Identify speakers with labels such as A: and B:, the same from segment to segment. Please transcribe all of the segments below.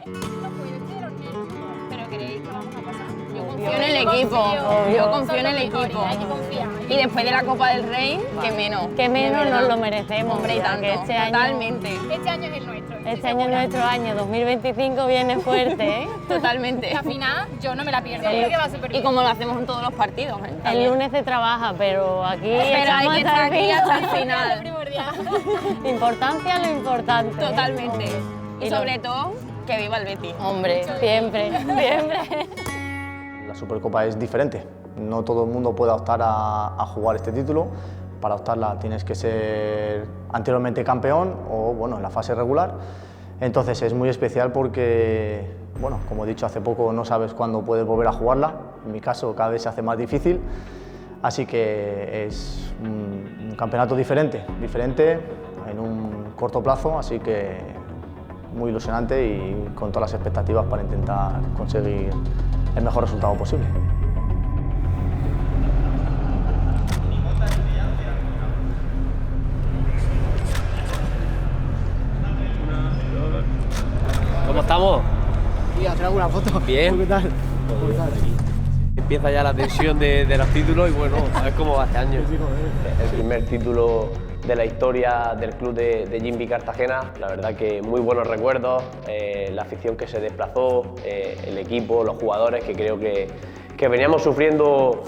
A: ¿Pero creéis que vamos a pasar? Yo
B: Confío en el equipo, yo confío en el equipo.
A: Hay que confiar.
B: Y después de la Copa del Rey, que menos.
C: Que menos
B: de
C: nos
B: verdad.
C: lo merecemos.
B: Hombre, y
C: ya
B: tanto,
C: que este año,
B: totalmente.
A: Este año es el nuestro.
C: este año es nuestro año, 2025 viene fuerte, ¿eh?
B: Totalmente.
A: La final yo no me la pierdo.
B: Sí.
A: Creo que va súper
B: Y
A: bien.
B: como lo hacemos en todos los partidos. ¿eh?
C: El
B: También.
C: lunes se trabaja, pero aquí
B: Pero hay
C: estamos
B: que estar aquí hasta el final.
A: Primordial.
C: Importancia lo importante. ¿eh?
B: Totalmente. Y
C: Y
B: sobre todo, que viva el Betis.
C: Hombre, siempre, siempre.
D: La Supercopa es diferente, no todo el mundo puede optar a jugar este título. Para optarla tienes que ser anteriormente campeón o bueno, en la fase regular. Entonces es muy especial porque, bueno, como he dicho hace poco, no sabes cuándo puedes volver a jugarla. En mi caso cada vez se hace más difícil, así que es un campeonato diferente en un corto plazo, así que muy ilusionante y con todas las expectativas para intentar conseguir el mejor resultado posible.
E: ¿Cómo estamos?
F: Y hacer alguna foto.
E: Bien.
F: ¿Qué tal? ¿Cómo estás?
E: Empieza ya la tensión de los títulos y bueno, a ver cómo va este año. El primer título de la historia del club de Jimby Cartagena, la verdad que muy buenos recuerdos, la afición que se desplazó, el equipo, los jugadores, que creo que veníamos sufriendo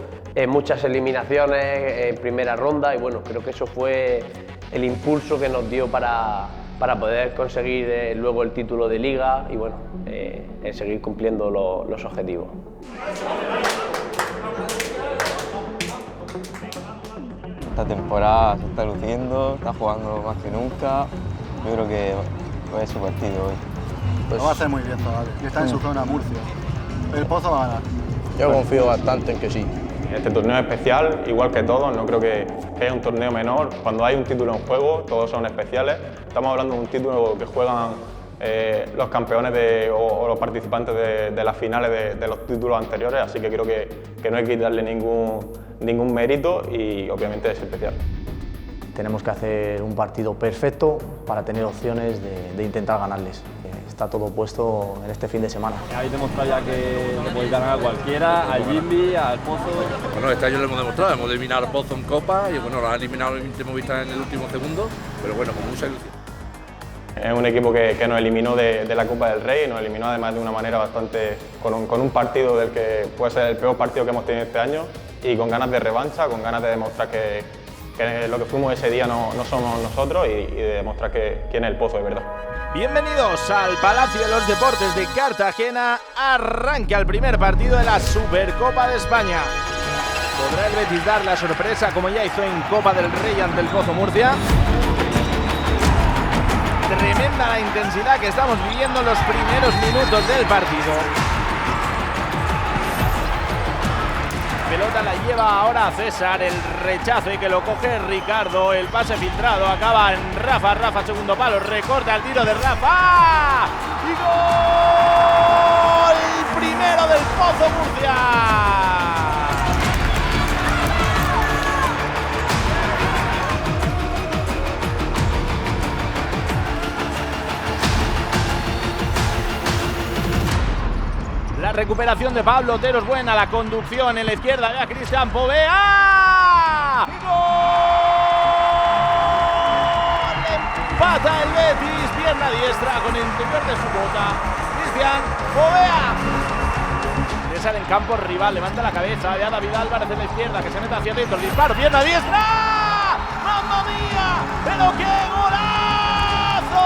E: muchas eliminaciones en primera ronda y bueno, creo que eso fue el impulso que nos dio para poder conseguir luego el título de liga y bueno, seguir cumpliendo los objetivos.
G: Esta temporada se está luciendo, está jugando más que nunca. Yo creo que fue su partido hoy.
F: Lo va a hacer muy bien, chavales. Y está en su zona, Murcia. El Pozo va a ganar.
H: Yo confío bastante en que sí. Este torneo es especial, igual que todos, no creo que haya un torneo menor. Cuando hay un título en juego, todos son especiales. Estamos hablando de un título que juegan los campeones o los participantes de las finales de los títulos anteriores, así que creo que no hay que darle ningún mérito y obviamente es especial.
D: Tenemos que hacer un partido perfecto para tener opciones de intentar ganarles. Está todo puesto en este fin de semana.
I: Habéis demostrado ya que le podéis ganar a cualquiera, al Jimby, al Pozo.
J: Bueno, este año lo hemos demostrado, hemos eliminado al Pozo en Copa y bueno, lo han eliminado el Movistar en el último segundo, pero bueno, con mucha ilusión.
H: Es un equipo que nos eliminó de la Copa del Rey, nos eliminó además de una manera bastante, con un partido del que puede ser el peor partido que hemos tenido este año y con ganas de revancha, con ganas de demostrar que lo que fuimos ese día no somos nosotros y de demostrar quién es el Pozo de verdad.
K: Bienvenidos al Palacio de los Deportes de Cartagena. Arranca el primer partido de la Supercopa de España. ¿Podrá el Betis dar la sorpresa como ya hizo en Copa del Rey ante el Pozo Murcia? Tremenda la intensidad que estamos viviendo en los primeros minutos del partido. Pelota la lleva ahora César, el rechazo y que lo coge Ricardo, el pase filtrado, acaba en Rafa, segundo palo, recorta el tiro de Rafa y gol primero del Pozo Murcia. La recuperación de Pablo Otero es buena, la conducción en la izquierda, vea Cristian Povea. ¡Gol! Empata el Betis, pierna diestra con el interior de su bota. Cristian Povea. Le sale en campo rival, levanta la cabeza, vea David Álvarez en la izquierda que se mete hacia adentro, el disparo, pierna diestra. ¡Mamma mía! ¡Pero qué golazo!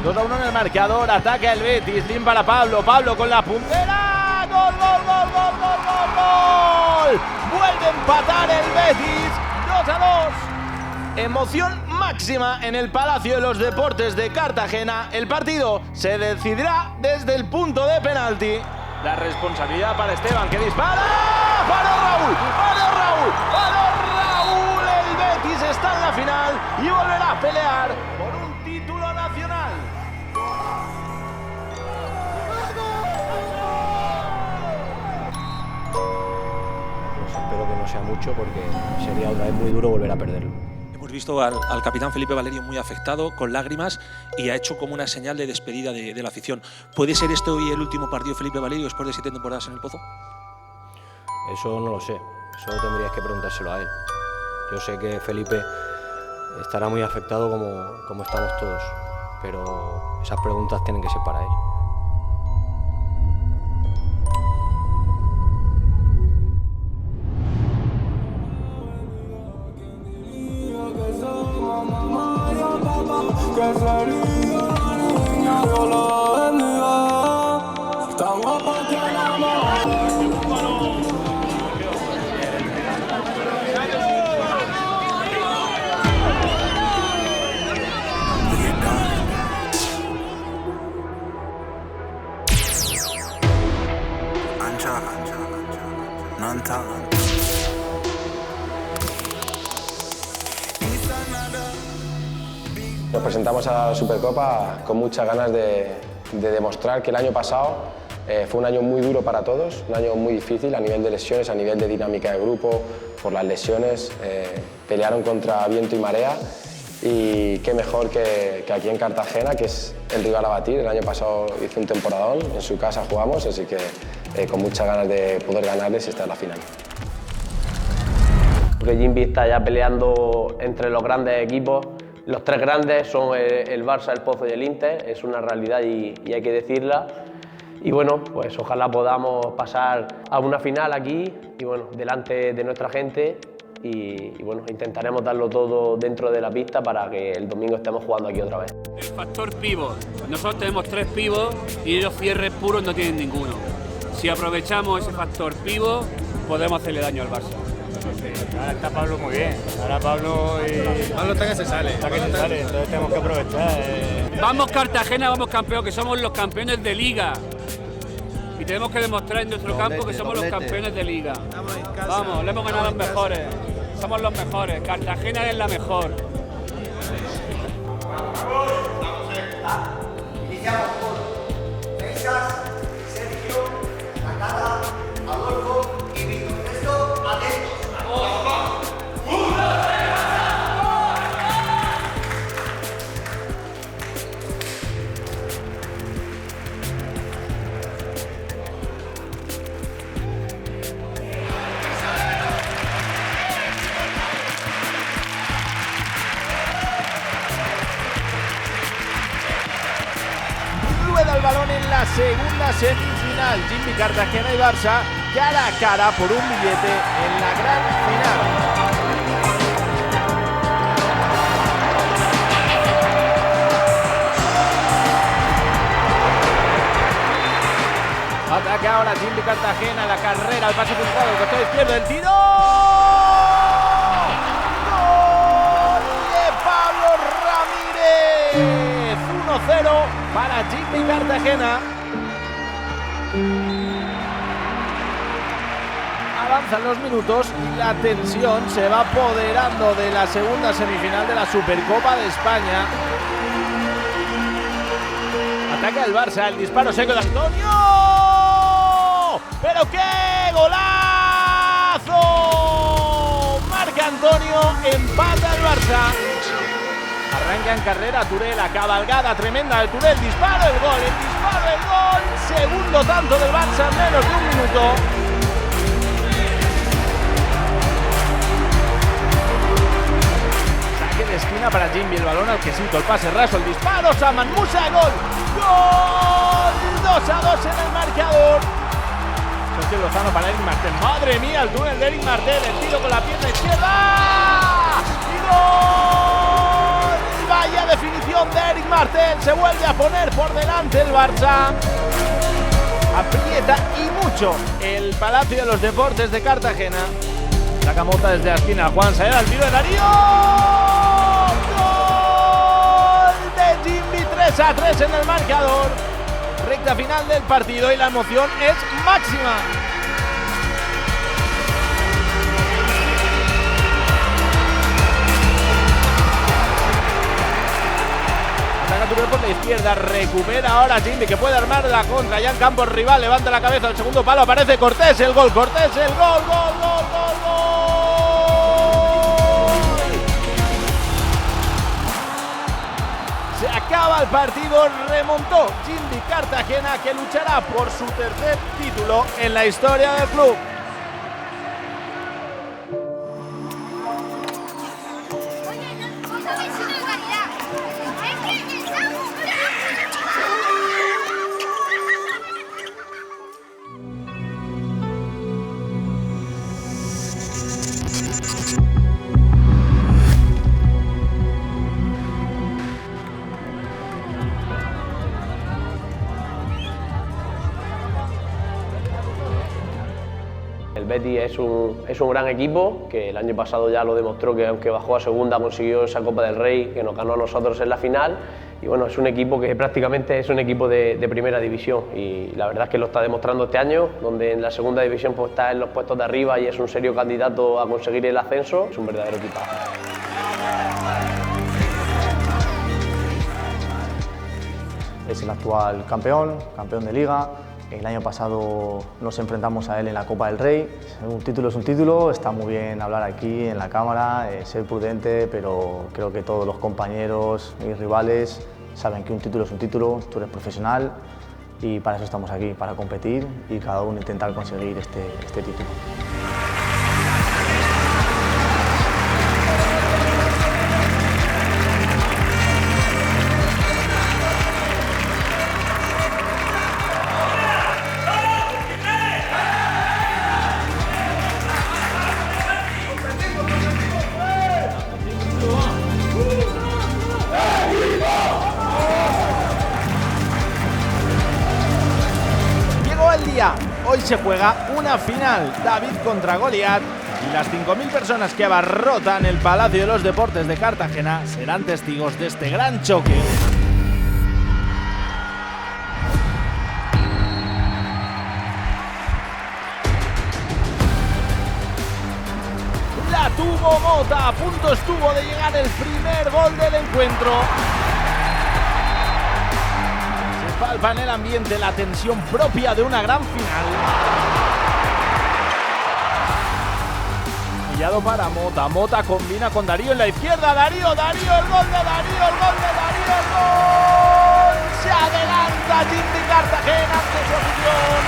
K: 2-1 en el marcador, ataca el Betis, Lim para Pablo con la puntera, gol, vuelve a empatar el Betis, 2-2, emoción máxima en el Palacio de los Deportes de Cartagena, el partido se decidirá desde el punto de penalti, la responsabilidad para Esteban que dispara, ¡paró Raúl! El Betis está en la final y volverá a pelear por un título nacional.
L: Pues espero que no sea mucho porque sería otra vez muy duro volver a perderlo.
M: Hemos
L: visto al capitán Felipe Valerio muy afectado, con lágrimas, y ha hecho como una señal de despedida de la afición. ¿Puede ser este hoy el último partido de Felipe Valerio después de 7 temporadas en el Pozo?
M: Eso no lo sé, eso tendrías que preguntárselo a él. Yo sé que Felipe estará muy afectado como estamos todos, pero esas preguntas tienen que ser para él.
E: Nos presentamos a la Supercopa con muchas ganas de demostrar que el año pasado fue un año muy duro para todos, un año muy difícil a nivel de lesiones, a nivel de dinámica de grupo, por las lesiones, pelearon contra viento y marea, y qué mejor que aquí en Cartagena, que es el rival a batir. El año pasado hizo un temporadón, en su casa jugamos, así que con muchas ganas de poder ganarles y estar en la final. Porque Jimby está ya peleando entre los grandes equipos. Los tres grandes son el Barça, el Pozo y el Inter, es una realidad y hay que decirla. Y bueno, pues ojalá podamos pasar a una final aquí y bueno, delante de nuestra gente y bueno, intentaremos darlo todo dentro de la pista para que el domingo estemos jugando aquí otra vez.
N: El factor pívot. Nosotros tenemos 3 pivots y ellos cierres puros no tienen ninguno. Si aprovechamos ese factor pívot, podemos hacerle daño al Barça.
O: Ahora está Pablo muy bien. Ahora Pablo está que se sale. Está que se sale, entonces tenemos que aprovechar.
N: Vamos Cartagena, vamos campeón, que somos los campeones de Liga. Y tenemos que demostrar en nuestro campo que somos los campeones de Liga. Vamos, le hemos ganado a los mejores. Somos los mejores. Cartagena es la mejor.
P: Iniciamos con Mesas, Sergio, Nakata, Adolfo y Víctor. Esto, atentos.
K: Rueda el balón en la segunda semifinal. Jimby, Cartagena y Barça cara a cara por un billete en la gran final. Ataca ahora Jimby Cartagena, la carrera, el pase cruzado, el costado izquierdo, el tiro. ¡Gol de Pablo Ramírez! 1-0 para Jimby Cartagena. Avanzan los minutos y la tensión se va apoderando de la segunda semifinal de la Supercopa de España. Ataca el Barça, el disparo seco de Antonio. ¡Pero qué golazo! Marca Antonio, empata el Barça. Arranca en carrera Turel, la cabalgada tremenda de Turel, disparo, el gol, el disparo, el gol. Segundo tanto del Barça en menos de un minuto. Saque de esquina para Jimby, el balón al quesito, el pase raso, el disparo, Saman Musa, gol. ¡Gol! 2-2 en el marcador. Sergio Lozano para Eric Martel. Madre mía, el túnel de Eric Martel, el tiro con la pierna izquierda. ¡Y gol! Vaya definición de Eric Martel. Se vuelve a poner por delante el Barça. Aprieta y mucho el Palacio de los Deportes de Cartagena. Saca Mota desde la esquina. Juan Saeda, el tiro de Darío. ¡Gol de Jimby! 3-3 en el marcador. Recta final del partido y la emoción es máxima. Ataca Turel por la izquierda, recupera ahora Jimby, que puede armar la contra. Ya en campo rival, levanta la cabeza al segundo palo, aparece Cortés, el gol, Cortés, el gol, gol, gol, gol, gol. Se acaba el partido, remontó Jimby Cartagena, que luchará por su tercer título en la historia del club.
E: El Betis es un gran equipo que el año pasado ya lo demostró, que aunque bajó a segunda consiguió esa Copa del Rey que nos ganó a nosotros en la final. Y bueno, es un equipo que prácticamente es un equipo de primera división y la verdad es que lo está demostrando este año, donde en la segunda división pues está en los puestos de arriba y es un serio candidato a conseguir el ascenso. Es un verdadero equipazo.
D: Es el actual campeón de Liga. El año pasado nos enfrentamos a él en la Copa del Rey. Un título es un título, está muy bien hablar aquí en la cámara, ser prudente, pero creo que todos los compañeros y rivales saben que un título es un título, tú eres profesional y para eso estamos aquí, para competir y cada uno intentar conseguir este título.
K: Hoy se juega una final, David contra Goliat, y las 5.000 personas que abarrotan el Palacio de los Deportes de Cartagena serán testigos de este gran choque. La tuvo Mota, a punto estuvo de llegar el primer gol del encuentro. Palpa en el ambiente la tensión propia de una gran final. Pillado para Mota. Mota combina con Darío en la izquierda. Darío, el gol de Darío, el gol de Darío, el gol. Se adelanta Jimby Cartagena ante su afición.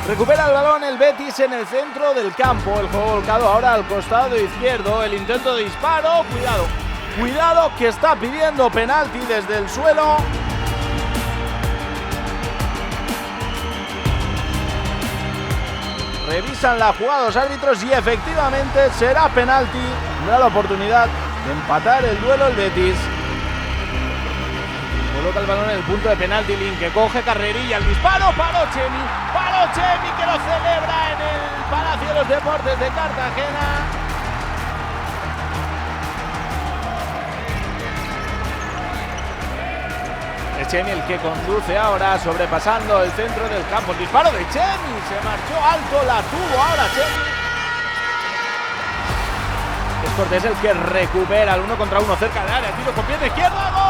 K: Recupera el balón el Betis en el centro del campo. El juego volcado ahora al costado izquierdo. El intento de disparo. Cuidado que está pidiendo penalti desde el suelo. Revisan la jugada los árbitros y efectivamente será penalti. Da la oportunidad de empatar el duelo el Betis. Coloca el balón en el punto de penalti. Lin que coge carrerilla. El disparo. Paró Chemi que lo celebra en el Palacio de los Deportes de Cartagena. Es Chemi el que conduce ahora, sobrepasando el centro del campo. El disparo de Chemi, se marchó alto, la tuvo ahora Chemi. Es Cortés el que recupera el 1 contra 1 cerca del área. Tiro con pie de izquierda, ¡gol!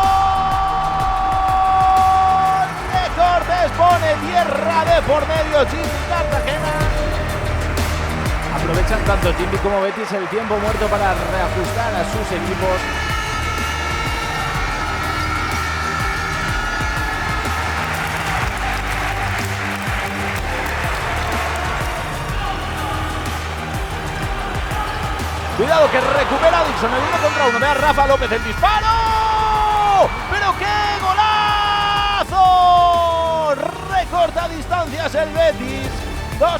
K: De Cortés pone tierra de por medio Jimby Cartagena. Aprovechan tanto Jimby como Betis el tiempo muerto para reajustar a sus equipos. Cuidado que recupera Dixon, el 1 contra 1. Ve a Rafa López el disparo. ¡Pero qué golazo! Recorta distancias el Betis. 2-1.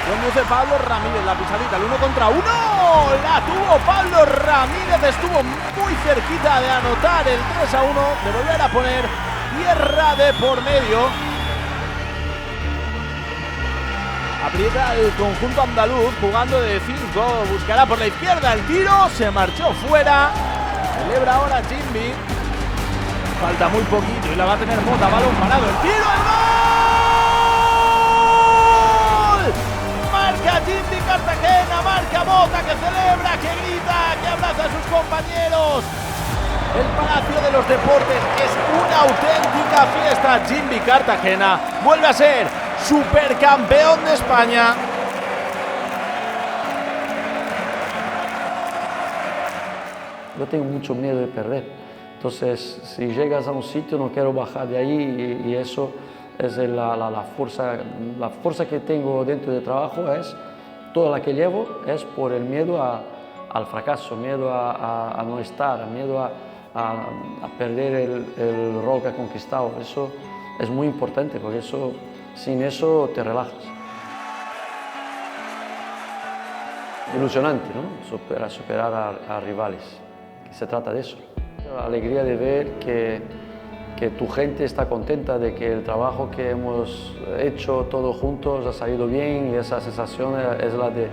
K: Conduce Pablo Ramírez, la pisadita, el 1 contra 1. La tuvo Pablo Ramírez, estuvo muy cerquita de anotar el 3-1, de volver a poner tierra de por medio. Aprieta el conjunto andaluz jugando de 5, buscará por la izquierda el tiro, se marchó fuera, celebra ahora Jimby, falta muy poquito y la va a tener Mota, balón parado, el tiro, el gol, marca Jimby Cartagena, marca Mota que celebra, que grita, que abraza a sus compañeros. El Palacio de los Deportes es una auténtica fiesta. Jimby Cartagena vuelve a ser supercampeón de España.
Q: Yo tengo mucho miedo de perder, entonces si llegas a un sitio no quiero bajar de ahí y eso es la fuerza que tengo dentro del trabajo, es toda la que llevo, es por el miedo al fracaso, miedo a no estar, miedo a perder el rol que he conquistado. Eso es muy importante porque sin eso te relajas. Ilusionante, ¿no? Superar a rivales. Se trata de eso. La alegría de ver que tu gente está contenta de que el trabajo que hemos hecho todos juntos ha salido bien, y esa sensación es la de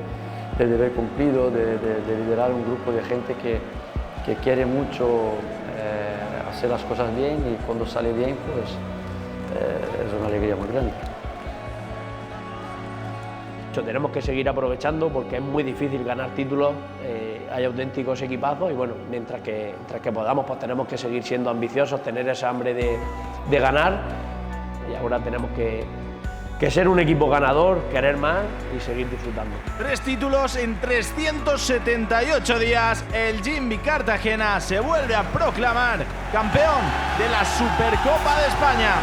Q: deber cumplido, de liderar un grupo de gente que quiere mucho hacer las cosas bien, y cuando sale bien pues es una alegría muy grande.
E: Tenemos que seguir aprovechando porque es muy difícil ganar títulos, hay auténticos equipazos y bueno, mientras que podamos pues tenemos que seguir siendo ambiciosos, tener esa hambre de ganar, y ahora tenemos que ser un equipo ganador, querer más y seguir disfrutando.
K: 3 títulos en 378 días, el Jimby Cartagena se vuelve a proclamar campeón de la Supercopa de España.